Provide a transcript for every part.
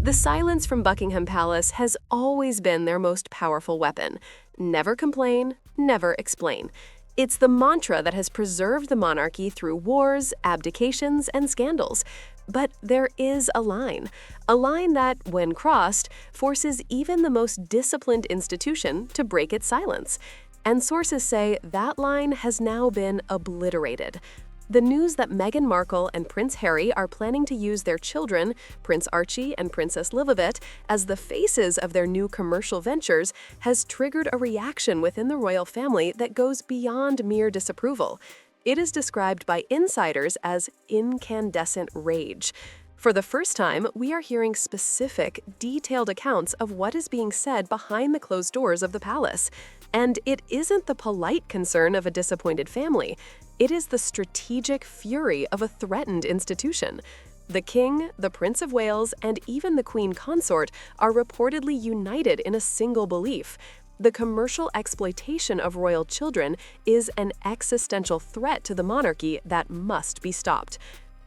The silence from Buckingham Palace has always been their most powerful weapon. Never complain, never explain. It's the mantra that has preserved the monarchy through wars, abdications, and scandals. But there is a line that, when crossed, forces even the most disciplined institution to break its silence. And sources say that line has now been obliterated. The news that Meghan Markle and Prince Harry are planning to use their children, Prince Archie and Princess Lili, as the faces of their new commercial ventures has triggered a reaction within the royal family that goes beyond mere disapproval. It is described by insiders as incandescent rage. For the first time, we are hearing specific, detailed accounts of what is being said behind the closed doors of the palace. And it isn't the polite concern of a disappointed family. It is the strategic fury of a threatened institution. The King, the Prince of Wales, and even the Queen Consort are reportedly united in a single belief. The commercial exploitation of royal children is an existential threat to the monarchy that must be stopped.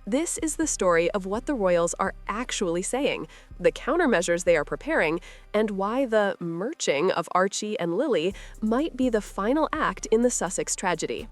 This is the story of what the royals are actually saying, the countermeasures they are preparing, and why the merching of Archie and Lili might be the final act in the Sussex tragedy.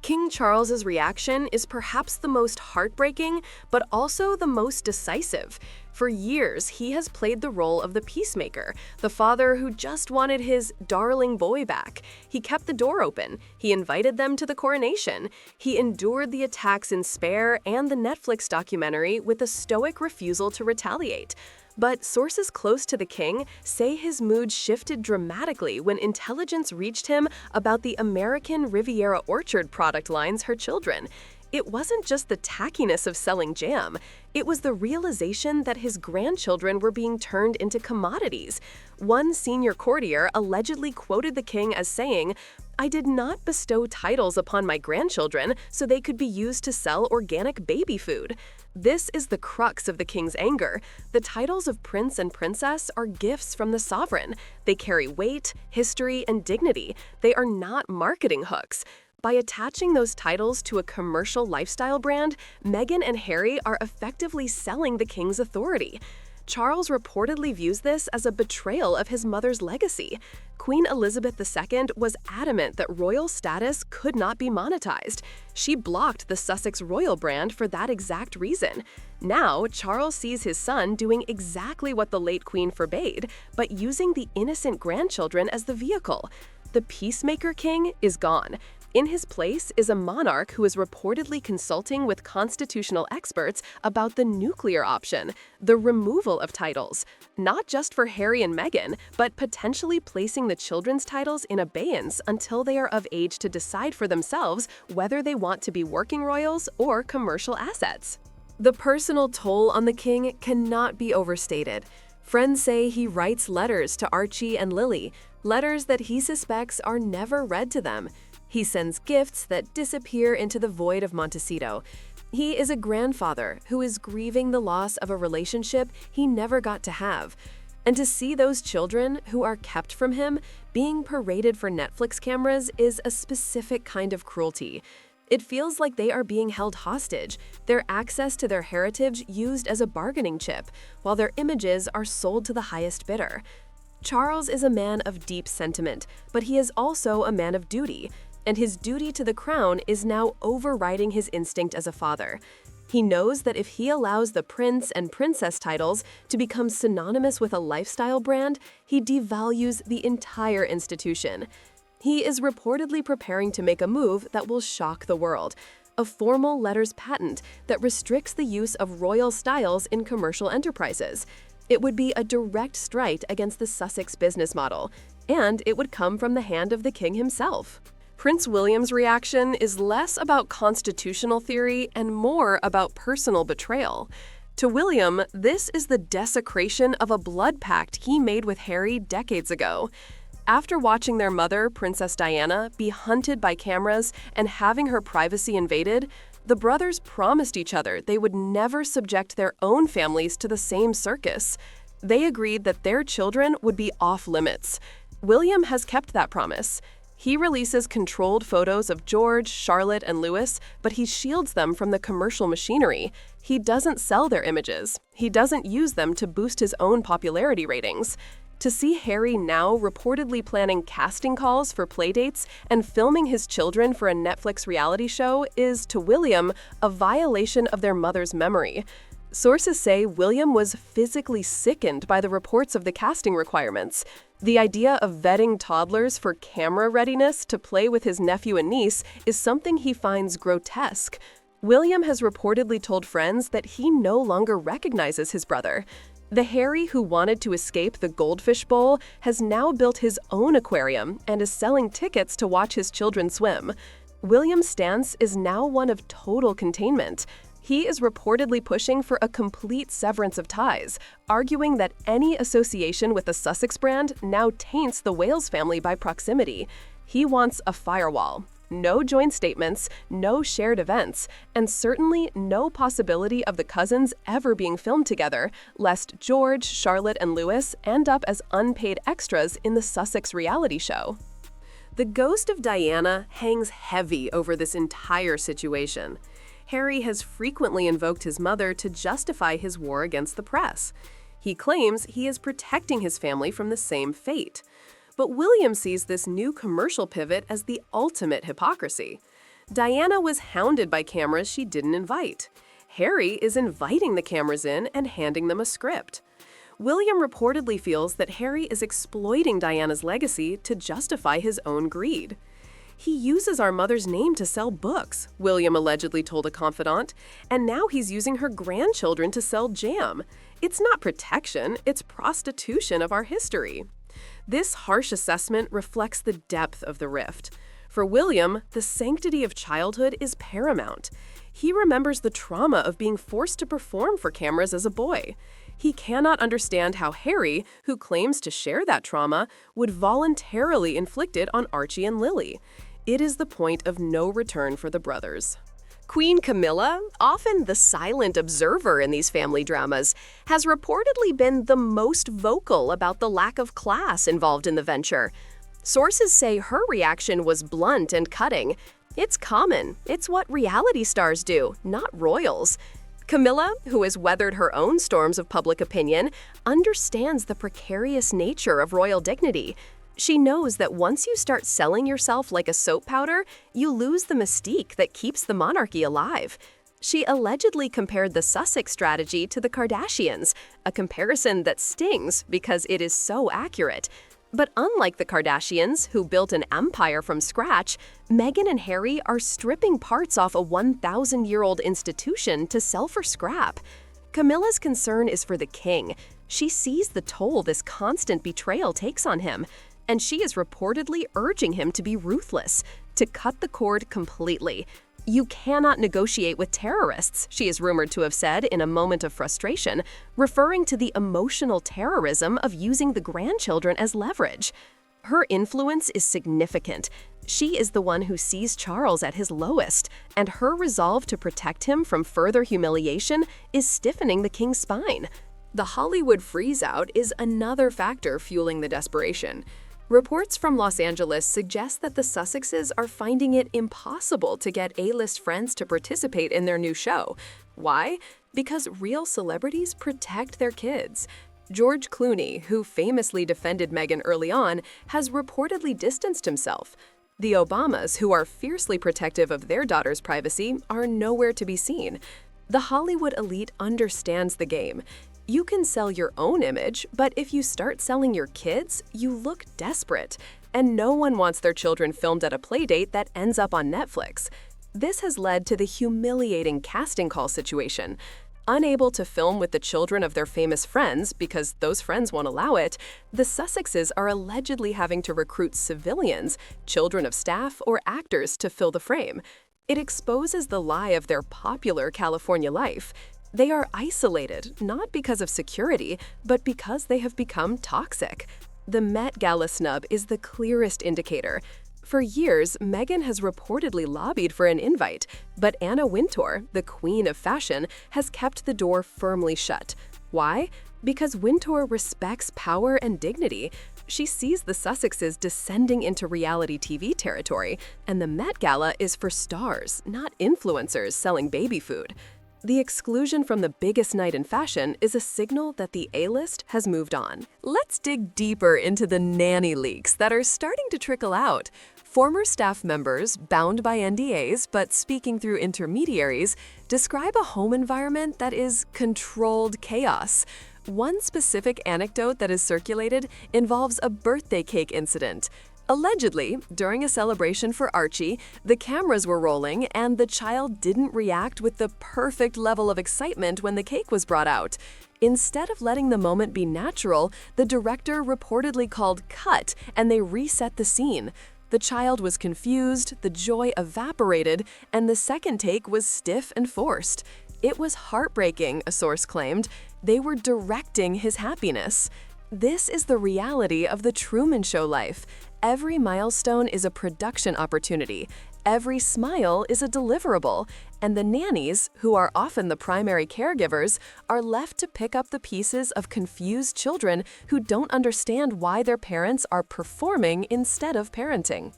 King Charles's reaction is perhaps the most heartbreaking, but also the most decisive. For years, he has played the role of the peacemaker, the father who just wanted his darling boy back. He kept the door open. He invited them to the coronation. He endured the attacks in Spare and the Netflix documentary with a stoic refusal to retaliate. But sources close to the king say his mood shifted dramatically when intelligence reached him about the American Riviera Orchard product lines her children. It wasn't just the tackiness of selling jam. It was the realization that his grandchildren were being turned into commodities. One senior courtier allegedly quoted the king as saying, "I did not bestow titles upon my grandchildren so they could be used to sell organic baby food." This is the crux of the king's anger. The titles of prince and princess are gifts from the sovereign. They carry weight, history, and dignity. They are not marketing hooks. By attaching those titles to a commercial lifestyle brand, Meghan and Harry are effectively selling the king's authority. Charles reportedly views this as a betrayal of his mother's legacy. Queen Elizabeth II was adamant that royal status could not be monetized. She blocked the Sussex royal brand for that exact reason. Now, Charles sees his son doing exactly what the late queen forbade, but using the innocent grandchildren as the vehicle. The peacemaker king is gone. In his place is a monarch who is reportedly consulting with constitutional experts about the nuclear option, the removal of titles, not just for Harry and Meghan, but potentially placing the children's titles in abeyance until they are of age to decide for themselves whether they want to be working royals or commercial assets. The personal toll on the king cannot be overstated. Friends say he writes letters to Archie and Lili, letters that he suspects are never read to them. He sends gifts that disappear into the void of Montecito. He is a grandfather who is grieving the loss of a relationship he never got to have. And to see those children, who are kept from him, being paraded for Netflix cameras is a specific kind of cruelty. It feels like they are being held hostage, their access to their heritage used as a bargaining chip, while their images are sold to the highest bidder. Charles is a man of deep sentiment, but he is also a man of duty. And his duty to the crown is now overriding his instinct as a father. He knows that if he allows the prince and princess titles to become synonymous with a lifestyle brand, he devalues the entire institution. He is reportedly preparing to make a move that will shock the world, a formal letters patent that restricts the use of royal styles in commercial enterprises. It would be a direct strike against the Sussex business model, and it would come from the hand of the king himself. Prince William's reaction is less about constitutional theory and more about personal betrayal. To William, this is the desecration of a blood pact he made with Harry decades ago. After watching their mother, Princess Diana, be hunted by cameras and having her privacy invaded, the brothers promised each other they would never subject their own families to the same circus. They agreed that their children would be off limits. William has kept that promise. He releases controlled photos of George, Charlotte, and Louis, but he shields them from the commercial machinery. He doesn't sell their images. He doesn't use them to boost his own popularity ratings. To see Harry now reportedly planning casting calls for playdates and filming his children for a Netflix reality show is, to William, a violation of their mother's memory. Sources say William was physically sickened by the reports of the casting requirements. The idea of vetting toddlers for camera readiness to play with his nephew and niece is something he finds grotesque. William has reportedly told friends that he no longer recognizes his brother. The Harry who wanted to escape the goldfish bowl has now built his own aquarium and is selling tickets to watch his children swim. William's stance is now one of total containment. He is reportedly pushing for a complete severance of ties, arguing that any association with the Sussex brand now taints the Wales family by proximity. He wants a firewall. No joint statements, no shared events, and certainly no possibility of the cousins ever being filmed together, lest George, Charlotte, and Louis end up as unpaid extras in the Sussex reality show. The ghost of Diana hangs heavy over this entire situation. Harry has frequently invoked his mother to justify his war against the press. He claims he is protecting his family from the same fate. But William sees this new commercial pivot as the ultimate hypocrisy. Diana was hounded by cameras she didn't invite. Harry is inviting the cameras in and handing them a script. William reportedly feels that Harry is exploiting Diana's legacy to justify his own greed. He uses our mother's name to sell books, William allegedly told a confidant, and now he's using her grandchildren to sell jam. It's not protection, it's prostitution of our history. This harsh assessment reflects the depth of the rift. For William, the sanctity of childhood is paramount. He remembers the trauma of being forced to perform for cameras as a boy. He cannot understand how Harry, who claims to share that trauma, would voluntarily inflict it on Archie and Lili. It is the point of no return for the brothers. Queen Camilla, often the silent observer in these family dramas, has reportedly been the most vocal about the lack of class involved in the venture. Sources say her reaction was blunt and cutting. It's common. It's what reality stars do, not royals. Camilla, who has weathered her own storms of public opinion, understands the precarious nature of royal dignity. She knows that once you start selling yourself like a soap powder, you lose the mystique that keeps the monarchy alive. She allegedly compared the Sussex strategy to the Kardashians, a comparison that stings because it is so accurate. But unlike the Kardashians, who built an empire from scratch, Meghan and Harry are stripping parts off a 1,000-year-old institution to sell for scrap. Camilla's concern is for the king. She sees the toll this constant betrayal takes on him, and she is reportedly urging him to be ruthless, to cut the cord completely. You cannot negotiate with terrorists, she is rumored to have said in a moment of frustration, referring to the emotional terrorism of using the grandchildren as leverage. Her influence is significant. She is the one who sees Charles at his lowest, and her resolve to protect him from further humiliation is stiffening the king's spine. The Hollywood freeze-out is another factor fueling the desperation. Reports from Los Angeles suggest that the Sussexes are finding it impossible to get A-list friends to participate in their new show. Why? Because real celebrities protect their kids. George Clooney, who famously defended Meghan early on, has reportedly distanced himself. The Obamas, who are fiercely protective of their daughter's privacy, are nowhere to be seen. The Hollywood elite understands the game. You can sell your own image, but if you start selling your kids, you look desperate. And no one wants their children filmed at a playdate that ends up on Netflix. This has led to the humiliating casting call situation. Unable to film with the children of their famous friends because those friends won't allow it, the Sussexes are allegedly having to recruit civilians, children of staff, or actors to fill the frame. It exposes the lie of their popular California life. They are isolated, not because of security, but because they have become toxic. The Met Gala snub is the clearest indicator. For years, Meghan has reportedly lobbied for an invite, but Anna Wintour, the queen of fashion, has kept the door firmly shut. Why? Because Wintour respects power and dignity. She sees the Sussexes descending into reality TV territory, and the Met Gala is for stars, not influencers selling baby food. The exclusion from the biggest night in fashion is a signal that the A-list has moved on. Let's dig deeper into the nanny leaks that are starting to trickle out. Former staff members, bound by NDAs but speaking through intermediaries, describe a home environment that is controlled chaos. One specific anecdote that is circulated involves a birthday cake incident. Allegedly, during a celebration for Archie, the cameras were rolling and the child didn't react with the perfect level of excitement when the cake was brought out. Instead of letting the moment be natural, the director reportedly called cut and they reset the scene. The child was confused, the joy evaporated, and the second take was stiff and forced. It was heartbreaking, a source claimed. They were directing his happiness. This is the reality of the Truman Show life. Every milestone is a production opportunity. Every smile is a deliverable. And the nannies, who are often the primary caregivers, are left to pick up the pieces of confused children who don't understand why their parents are performing instead of parenting.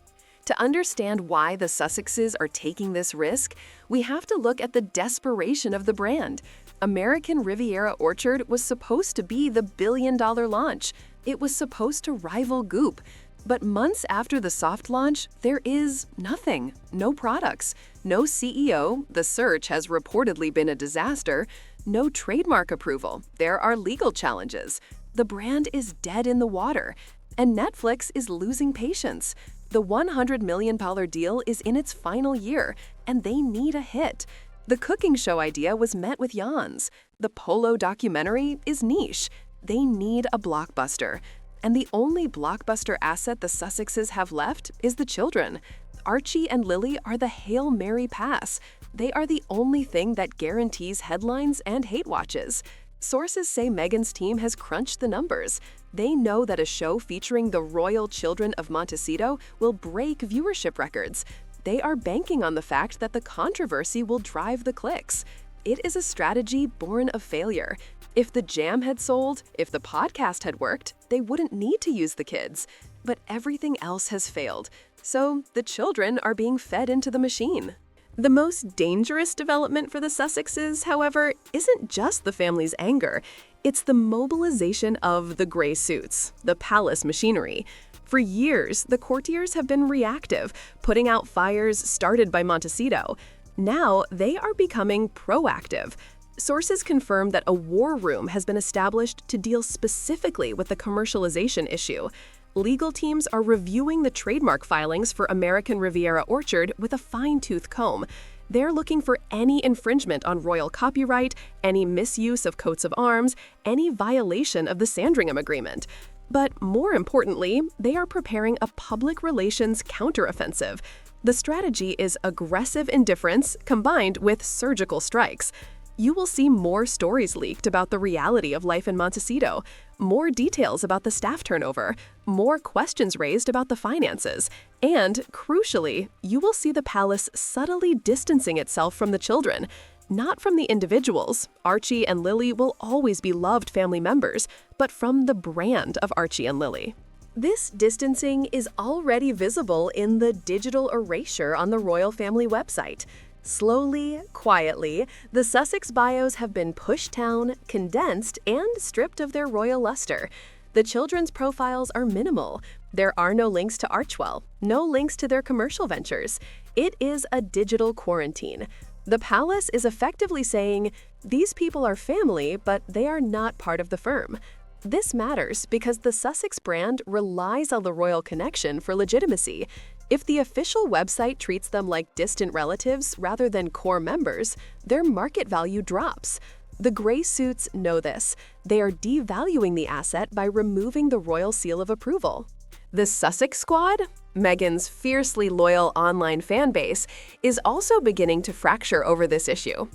To understand why the Sussexes are taking this risk, we have to look at the desperation of the brand. American Riviera Orchard was supposed to be the billion-dollar launch. It was supposed to rival Goop. But months after the soft launch, there is nothing. No products, no CEO, the search has reportedly been a disaster, no trademark approval, there are legal challenges. The brand is dead in the water, and Netflix is losing patience. The $100 million deal is in its final year, and they need a hit. The cooking show idea was met with yawns. The polo documentary is niche. They need a blockbuster. And the only blockbuster asset the Sussexes have left is the children. Archie and Lili are the Hail Mary pass. They are the only thing that guarantees headlines and hate watches. Sources say Meghan's team has crunched the numbers. They know that a show featuring the royal children of Montecito will break viewership records. They are banking on the fact that the controversy will drive the clicks. It is a strategy born of failure. If the jam had sold, if the podcast had worked, they wouldn't need to use the kids. But everything else has failed, so the children are being fed into the machine. The most dangerous development for the Sussexes, however, isn't just the family's anger. It's the mobilization of the gray suits, the palace machinery. For years, the courtiers have been reactive, putting out fires started by Montecito. Now, they are becoming proactive. Sources confirm that a war room has been established to deal specifically with the commercialization issue. Legal teams are reviewing the trademark filings for American Riviera Orchard with a fine-tooth comb. They're looking for any infringement on royal copyright, any misuse of coats of arms, any violation of the Sandringham Agreement. But more importantly, they are preparing a public relations counteroffensive. The strategy is aggressive indifference combined with surgical strikes. You will see more stories leaked about the reality of life in Montecito, more details about the staff turnover, more questions raised about the finances, and, crucially, you will see the palace subtly distancing itself from the children. Not from the individuals. Archie and Lili will always be loved family members, but from the brand of Archie and Lili. This distancing is already visible in the digital erasure on the royal family website. Slowly, quietly, the Sussex bios have been pushed down, condensed, and stripped of their royal luster. The children's profiles are minimal. There are no links to Archwell, no links to their commercial ventures. It is a digital quarantine. The palace is effectively saying, these people are family, but they are not part of the firm. This matters because the Sussex brand relies on the royal connection for legitimacy. If the official website treats them like distant relatives rather than core members, their market value drops. The gray suits know this. They are devaluing the asset by removing the royal seal of approval. The Sussex Squad, Meghan's fiercely loyal online fan base, is also beginning to fracture over this issue.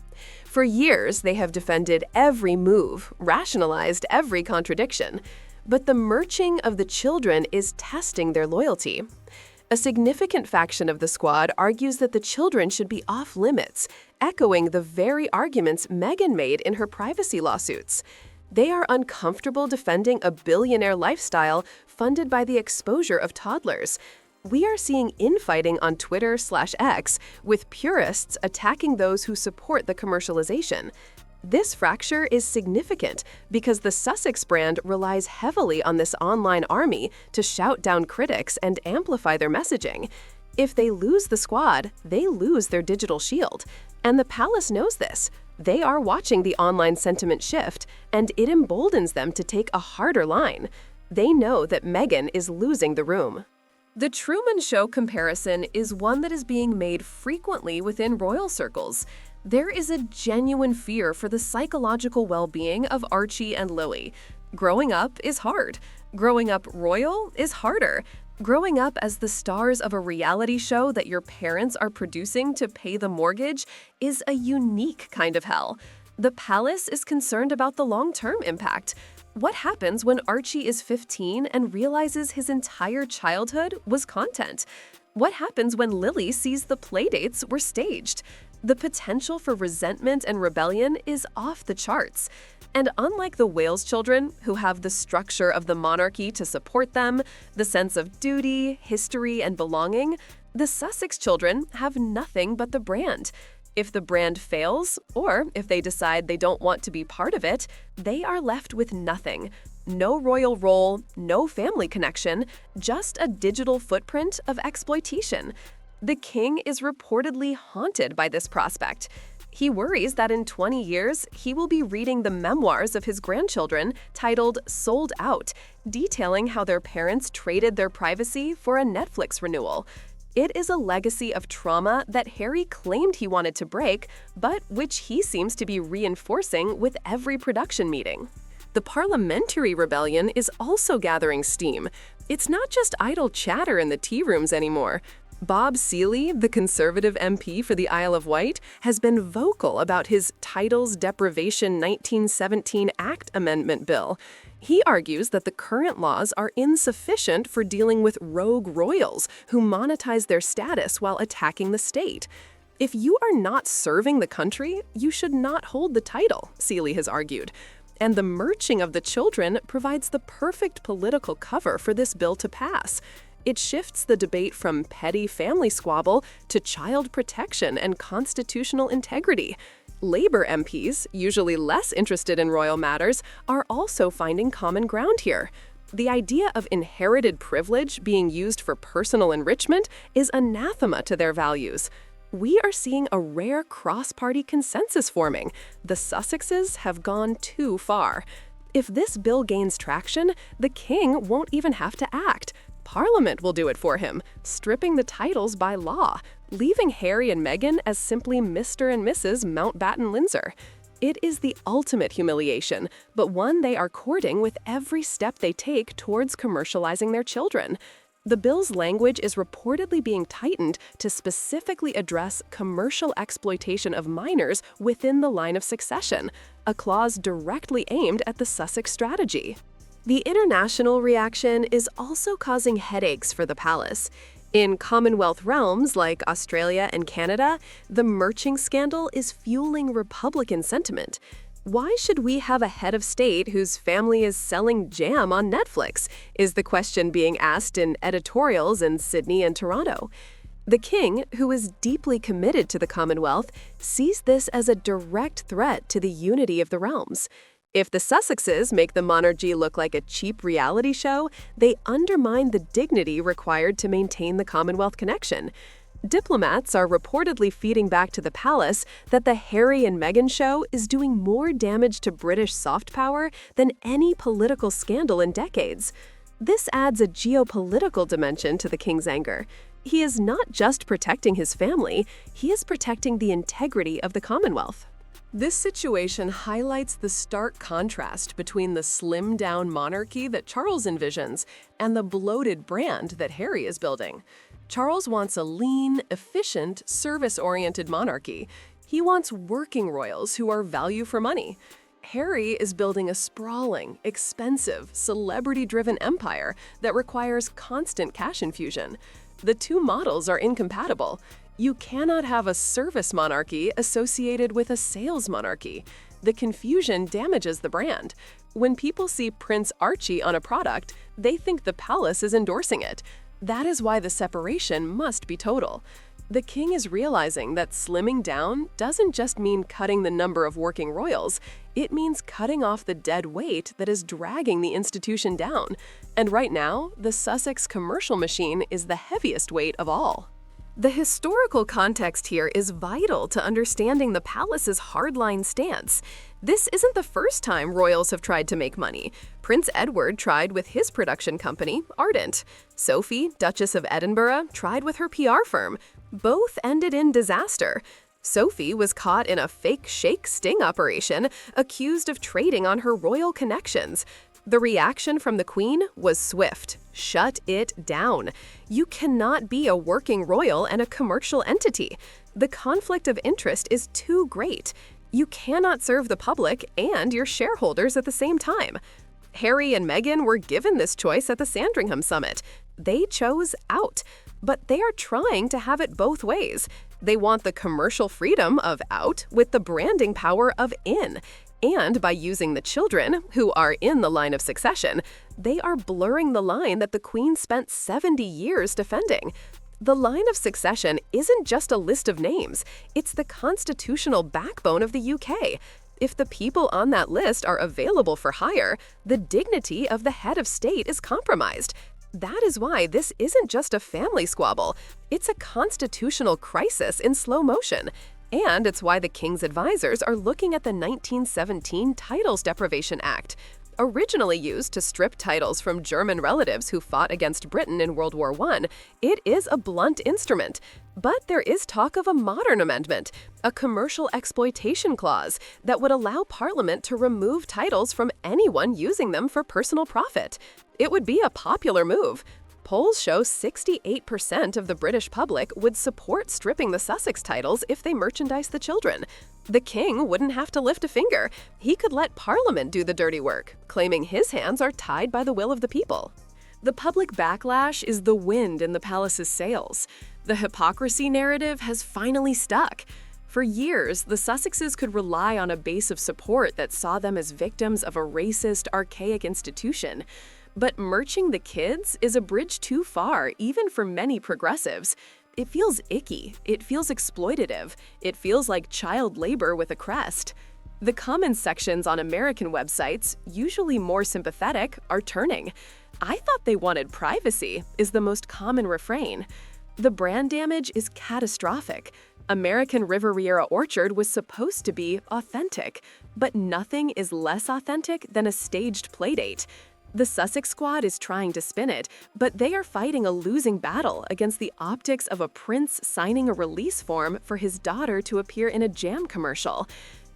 For years, they have defended every move, rationalized every contradiction. But the merching of the children is testing their loyalty. A significant faction of the squad argues that the children should be off-limits, echoing the very arguments Meghan made in her privacy lawsuits. They are uncomfortable defending a billionaire lifestyle funded by the exposure of toddlers. We are seeing infighting on Twitter/X, with purists attacking those who support the commercialization. This fracture is significant because the Sussex brand relies heavily on this online army to shout down critics and amplify their messaging. If they lose the squad, they lose their digital shield. And the palace knows this. They are watching the online sentiment shift, and it emboldens them to take a harder line. They know that Meghan is losing the room. The Truman Show comparison is one that is being made frequently within royal circles. There is a genuine fear for the psychological well-being of Archie and Lili. Growing up is hard. Growing up royal is harder. Growing up as the stars of a reality show that your parents are producing to pay the mortgage is a unique kind of hell. The palace is concerned about the long-term impact. What happens when Archie is 15 and realizes his entire childhood was content? What happens when Lili sees the playdates were staged? The potential for resentment and rebellion is off the charts. And unlike the Wales children, who have the structure of the monarchy to support them, the sense of duty, history, and belonging, the Sussex children have nothing but the brand. If the brand fails, or if they decide they don't want to be part of it, they are left with nothing. No royal role, no family connection, just a digital footprint of exploitation. The king is reportedly haunted by this prospect. He worries that in 20 years, he will be reading the memoirs of his grandchildren titled Sold Out, detailing how their parents traded their privacy for a Netflix renewal. It is a legacy of trauma that Harry claimed he wanted to break, but which he seems to be reinforcing with every production meeting. The parliamentary rebellion is also gathering steam. It's not just idle chatter in the tea rooms anymore. Bob Seeley, the Conservative MP for the Isle of Wight, has been vocal about his Titles Deprivation 1917 Act Amendment bill. He argues that the current laws are insufficient for dealing with rogue royals who monetize their status while attacking the state. If you are not serving the country, you should not hold the title, Seeley has argued. And the merching of the children provides the perfect political cover for this bill to pass. It shifts the debate from petty family squabble to child protection and constitutional integrity. Labour MPs, usually less interested in royal matters, are also finding common ground here. The idea of inherited privilege being used for personal enrichment is anathema to their values. We are seeing a rare cross-party consensus forming. The Sussexes have gone too far. If this bill gains traction, the king won't even have to act. Parliament will do it for him, stripping the titles by law, leaving Harry and Meghan as simply Mr. and Mrs. Mountbatten-Windsor. It is the ultimate humiliation, but one they are courting with every step they take towards commercializing their children. The bill's language is reportedly being tightened to specifically address commercial exploitation of minors within the line of succession, a clause directly aimed at the Sussex strategy. The international reaction is also causing headaches for the palace. In Commonwealth realms like Australia and Canada, the merching scandal is fueling Republican sentiment. Why should we have a head of state whose family is selling jam on Netflix? Is the question being asked in editorials in Sydney and Toronto. The king, who is deeply committed to the Commonwealth, sees this as a direct threat to the unity of the realms. If the Sussexes make the monarchy look like a cheap reality show, they undermine the dignity required to maintain the Commonwealth connection. Diplomats are reportedly feeding back to the palace that the Harry and Meghan show is doing more damage to British soft power than any political scandal in decades. This adds a geopolitical dimension to the king's anger. He is not just protecting his family, he is protecting the integrity of the Commonwealth. This situation highlights the stark contrast between the slimmed-down monarchy that Charles envisions and the bloated brand that Harry is building. Charles wants a lean, efficient, service-oriented monarchy. He wants working royals who are value for money. Harry is building a sprawling, expensive, celebrity-driven empire that requires constant cash infusion. The two models are incompatible. You cannot have a service monarchy associated with a sales monarchy. The confusion damages the brand. When people see Prince Archie on a product, they think the palace is endorsing it. That is why the separation must be total. The king is realizing that slimming down doesn't just mean cutting the number of working royals, it means cutting off the dead weight that is dragging the institution down. And right now, the Sussex commercial machine is the heaviest weight of all. The historical context here is vital to understanding the palace's hardline stance. This isn't the first time royals have tried to make money. Prince Edward tried with his production company, Ardent. Sophie, Duchess of Edinburgh, tried with her PR firm. Both ended in disaster. Sophie was caught in a fake shake sting operation, accused of trading on her royal connections. The reaction from the Queen was swift. Shut it down. You cannot be a working royal and a commercial entity. The conflict of interest is too great. You cannot serve the public and your shareholders at the same time. Harry and Meghan were given this choice at the Sandringham Summit. They chose out, but they are trying to have it both ways. They want the commercial freedom of out with the branding power of in. And by using the children, who are in the line of succession, they are blurring the line that the Queen spent 70 years defending. The line of succession isn't just a list of names, it's the constitutional backbone of the UK. If the people on that list are available for hire, the dignity of the head of state is compromised. That is why this isn't just a family squabble, it's a constitutional crisis in slow motion. And it's why the king's advisors are looking at the 1917 Titles Deprivation Act, originally used to strip titles from German relatives who fought against Britain in World War I. It is a blunt instrument. But there is talk of a modern amendment, a commercial exploitation clause that would allow Parliament to remove titles from anyone using them for personal profit. It would be a popular move. Polls show 68% of the British public would support stripping the Sussex titles if they merchandise the children. The king wouldn't have to lift a finger. He could let Parliament do the dirty work, claiming his hands are tied by the will of the people. The public backlash is the wind in the palace's sails. The hypocrisy narrative has finally stuck. For years, the Sussexes could rely on a base of support that saw them as victims of a racist, archaic institution. But merching the kids is a bridge too far, even for many progressives. It feels icky, it feels exploitative, it feels like child labor with a crest. The comments sections on American websites, usually more sympathetic, are turning. "I thought they wanted privacy," is the most common refrain. The brand damage is catastrophic. American Riviera Orchard was supposed to be authentic, but nothing is less authentic than a staged playdate. The Sussex squad is trying to spin it, but they are fighting a losing battle against the optics of a prince signing a release form for his daughter to appear in a jam commercial.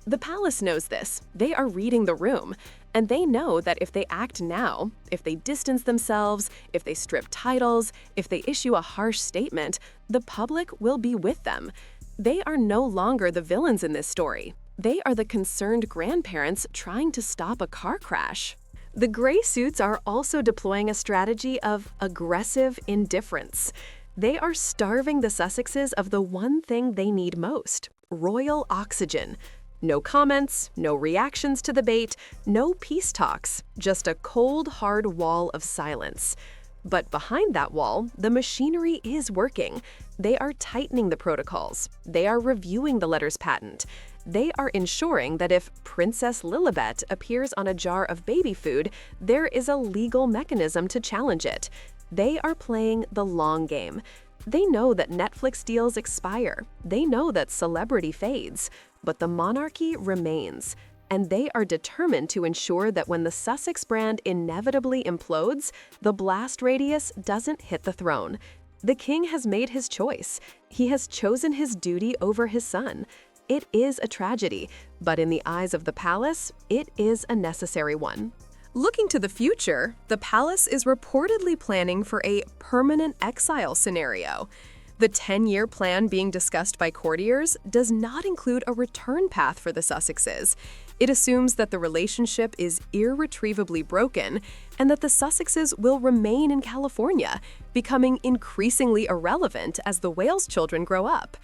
The palace knows this. They are reading the room, and they know that if they act now, if they distance themselves, if they strip titles, if they issue a harsh statement, the public will be with them. They are no longer the villains in this story. They are the concerned grandparents trying to stop a car crash. The gray suits are also deploying a strategy of aggressive indifference. They are starving the Sussexes of the one thing they need most: royal oxygen. No comments, no reactions to the bait, no peace talks, just a cold, hard wall of silence. But behind that wall, the machinery is working. They are tightening the protocols. They are reviewing the letter's patent. They are ensuring that if Princess Lilibet appears on a jar of baby food, there is a legal mechanism to challenge it. They are playing the long game. They know that Netflix deals expire. They know that celebrity fades. But the monarchy remains. And they are determined to ensure that when the Sussex brand inevitably implodes, the blast radius doesn't hit the throne. The king has made his choice. He has chosen his duty over his son. It is a tragedy, but in the eyes of the palace, it is a necessary one. Looking to the future, the palace is reportedly planning for a permanent exile scenario. The 10-year plan being discussed by courtiers does not include a return path for the Sussexes. It assumes that the relationship is irretrievably broken and that the Sussexes will remain in California, becoming increasingly irrelevant as the Wales children grow up.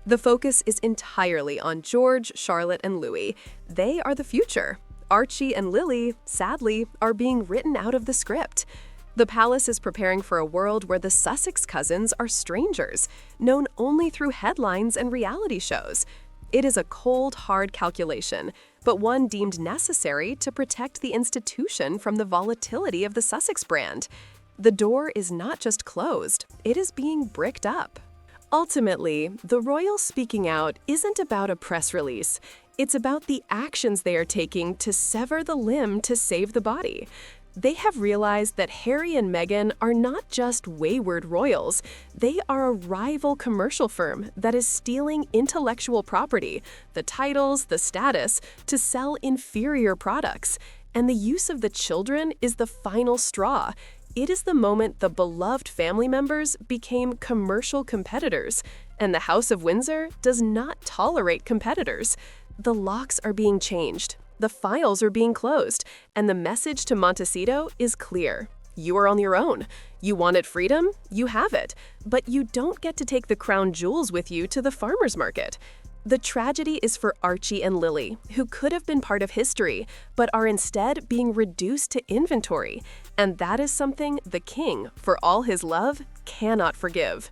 The focus is entirely on George, Charlotte, and Louis. They are the future. Archie and Lili, sadly, are being written out of the script. The palace is preparing for a world where the Sussex cousins are strangers, known only through headlines and reality shows. It is a cold, hard calculation, but one deemed necessary to protect the institution from the volatility of the Sussex brand. The door is not just closed, it is being bricked up. Ultimately, the royals speaking out isn't about a press release. It's about the actions they are taking to sever the limb to save the body. They have realized that Harry and Meghan are not just wayward royals. They are a rival commercial firm that is stealing intellectual property, the titles, the status, to sell inferior products. And the use of the children is the final straw. It is the moment the beloved family members became commercial competitors, and the House of Windsor does not tolerate competitors. The locks are being changed. The files are being closed, and the message to Montecito is clear. You are on your own. You wanted freedom? You have it. But you don't get to take the crown jewels with you to the farmer's market. The tragedy is for Archie and Lili, who could have been part of history, but are instead being reduced to inventory. And that is something the king, for all his love, cannot forgive.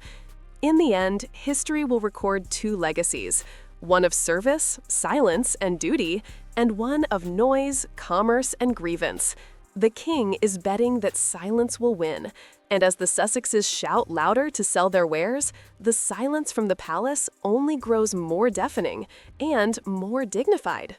In the end, history will record two legacies: one of service, silence, and duty, and one of noise, commerce, and grievance. The king is betting that silence will win, and as the Sussexes shout louder to sell their wares, the silence from the palace only grows more deafening and more dignified.